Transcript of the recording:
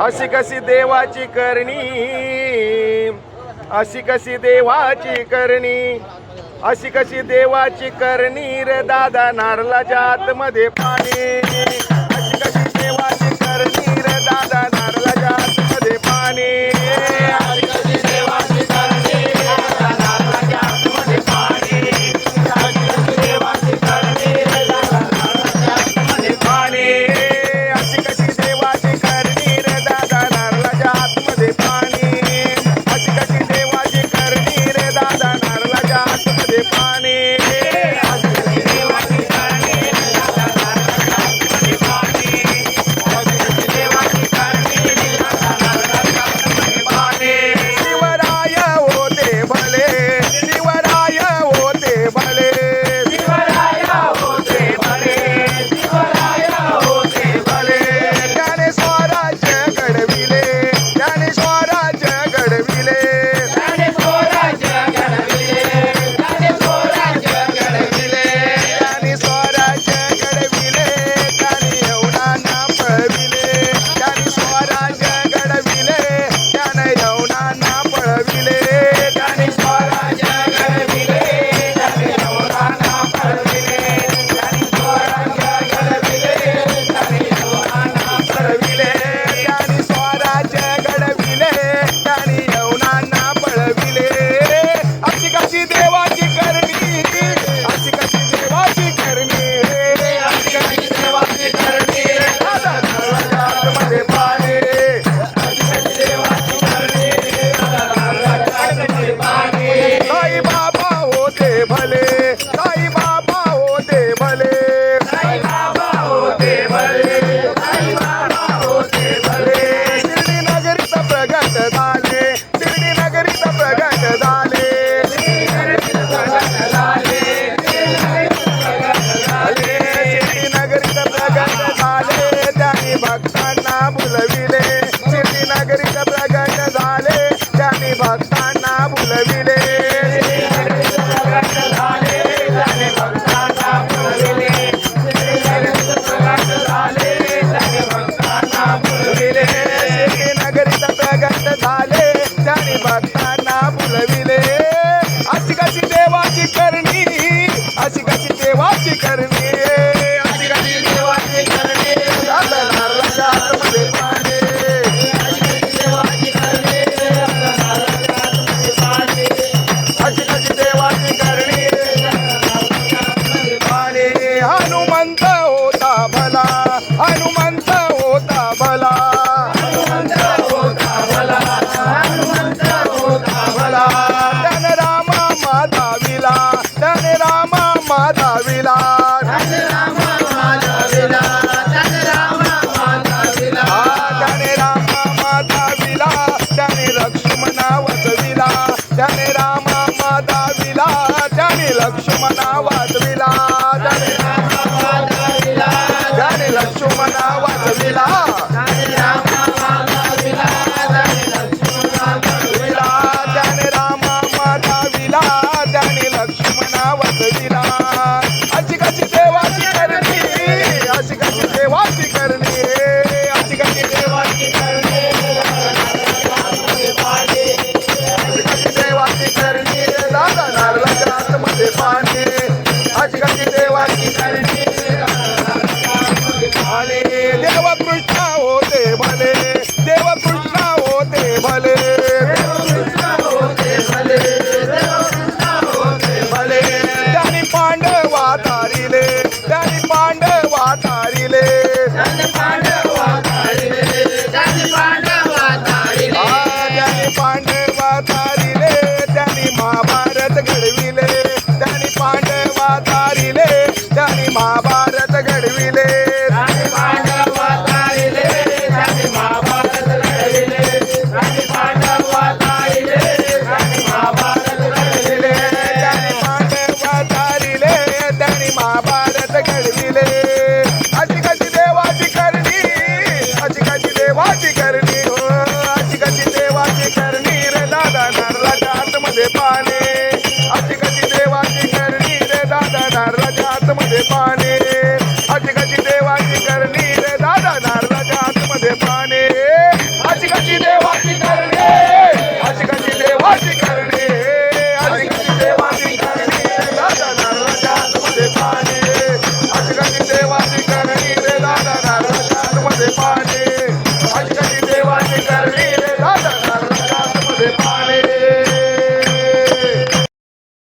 अशी कशी देवाची करणी, अशी कशी देवाची करणी, अशी कशी देवाची करणी रे दादा नारळाच्या आतमध्ये पाणी. अशी कशी देवाची करणी रे दादा नारळाच्या आतमध्ये पाणी. अशी कशी देवाची करणी रे दादा नारळाच्या आतमध्ये पाणी. अशी कशी देवाची करणी रे दादा नारळाच्या आतमध्ये पाणी. अशी कशी देवाची करणी रे दादा नारळाच्या आतमध्ये पाणी. अशी कशी देवाची करणी रे दादा नारळाच्या आतमध्ये पाणी. शिवराय होते भले, शिवराय होते भले, शिवराय होते भले, शिवराय होते भले. त्याने स्वराज्य घडविले, त्याने स्वराज्य घडविले, त्याने स्वराज्य घडविले, त्याने स्वराज्य घडविले, त्याने स्वराज्य घडविले, त्याने यवनांना पळविले, त्याने स्वराज्य घडविले, त्याने यवनांना पळविले, त्याने स्वराज्य घडविले, त्याने यवनांना पळविले, त्याने स्वराज्य घडविले, त्याने यवनांना पळविले, त्याने स्वराज्य घडविले, त्याने यवनांना पळविले. अशी कशी देवाची करणी, अशी कशी देवाची करणी, अशी कशी देवाची करणी दादा नारळाच्या आतमध्ये पाणी. अशी कशी देवाची करणी दादा नारळाच्या आतमध्ये पाणी. साई बाबा होते भले, साई बाबा होते भले, साई बाबा होते भले, साई बाबा होते भले. शिर्डी नगरीत प्रगट झाले, शिर्डी नगरीत प्रगट झाले, शिर्डी नगरीत प्रगट झाले, शिर्डी नगरीत प्रगट झाले, त्यांनी भक्तांना बुलविले, शिर्डी नगरीत प्रगट झाले, त्यांनी भक्तांना बुलविले, शिर्डी नगरीत प्रगट झाले, त्यांनी भक्तांना बुलविले, शिर्डी नगरीत प्रगट झाले, त्यांनी भक्तांना बुलविले, शिर्डी नगरीत प्रगट झाले, त्यांनी भक्तांना बुलविले. अशी कशी देवाची करणी, अशी कशी देवाची करणी, अशी कशी देवाची करणी दादा नारळाच्या आतमध्ये पाणी. अशी कशी देवाची करणी दादा नारळाच्या आतमध्ये पाणी. अशी कशी देवाची करणी दादा नारळाच्या आतमध्ये पाणी. हनुमंत होता भला, हनुमंत होता भला, हनुमंत होता भला, हनुमंत होता भला. त्याने रामा माधाविला, त्याने रामा माधाविला, त्याने रामा माधाविला, त्याने रामा माधाविला, त्याने रामा माधाविला, त्याने लक्ष्मणा वाचविला, त्याने रामा माधाविला, त्याने लक्ष्मणा वाचविला, त्याने रामा माधाविला, त्याने लक्ष्मणा वाचविला, त्याने रामा माधाविला, त्याने लक्ष्मणा वाचविला, त्याने रामा माधाविला, त्याने लक्ष्मणा वाचविला. अशी कशी देवाची करणी, अशी कशी देवाची करणी, अशी कशी देवाची करणी अशी कशी देवाची करणी दादा नारळाच्या आतमध्ये पाणी. अशी कशी देवाची करणी आणि देवकृष्ण होते भले, देवकृष्ण होते भले, देवकृष्ण होते भले, देवकृष्ण होते भले. त्यांनी पांडवा तारिले, त्यांनी पांडवा तारिले, त्यांनी पांडवा तारिले, त्यांनी पांडवा तारिले, त्यांनी पांडवा तारिले, त्यांनी महाभारत घडविले, त्यांनी पांडवा तारिले, त्यांनी महाभारत घडविले, त्यांनी पांडवा तारिले, त्यांनी महाभारत घडविले, त्यांनी पांडवा तारिले, त्यांनी महाभारत घडविले, त्यांनी पांडवा तारिले, त्यांनी महाभारत घडविले. अशी कशी देवाची करणी, अशी कशी देवाची करणी, हो अशी कशी देवाची करणी रे दादा नारळाच्या आतमध्ये पाणी. अशी कशी देवाची करणी रे दादा नारळाच्या आतमध्ये पाणी. अशी कशी देवाची करणी रे दादा नारळाच्या अशी कशी देवाची करणी रे दादा नारळाच्या आतमध्ये पाणी